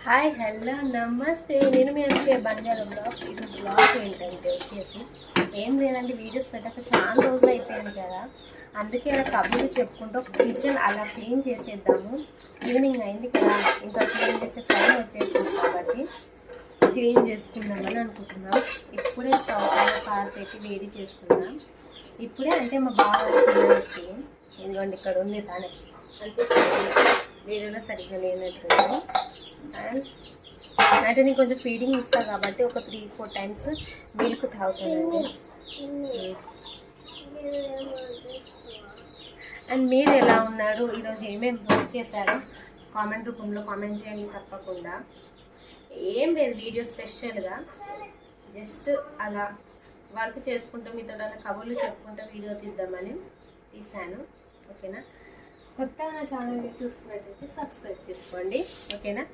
Hi hello నమస్తే, నేను మీ అంటే బంజారా బ్లాగ్స్. ఈరోజు బ్లాగ్ ఏంటంటే వచ్చేసి ఏం లేదండి, వీడియోస్ పెట్టక చాలా రోజులు అయిపోయింది కదా, అందుకే అలా కబుర్లు చెప్పుకుంటూ కిచెన్ అలా క్లీన్ చేసేద్దాము. ఈవినింగ్ అయింది కదా, ఇంకా క్లీన్ చేసే టైం వచ్చేసింది కాబట్టి క్లీన్ చేసుకుందామని అనుకుంటున్నాం. ఇప్పుడే స్టవ్ పైన పాలు పెట్టి వేడి చేస్తున్నాం. ఇప్పుడే అంటే మా బాగా వచ్చి ఎందుకంటే ఇక్కడ ఉంది తానే అనిపిస్తుంది, వీడియోలో సరిగ్గా లేనట్టుంది. అండ్ అంటే నేను కొంచెం ఫీడింగ్ ఇస్తాను కాబట్టి ఒక 3-4 టైమ్స్ మిల్క్ తాగుతానండి. అండ్ మీరు ఎలా ఉన్నారు, ఈరోజు ఏమేమి వర్క్ చేశారో కామెంట్ రూపంలో కామెంట్ చేయండి తప్పకుండా. ఏం లేదు, వీడియో స్పెషల్గా జస్ట్ అలా వర్క్ చేసుకుంటూ మీతో అలా కబుర్లు చెప్పుకుంటూ వీడియో తీద్దామని తీశాను. ఓకేనా, కొత్తగా నా ఛానల్ని చూస్తున్నట్టయితే సబ్స్క్రైబ్ చేసుకోండి. ఓకేనా.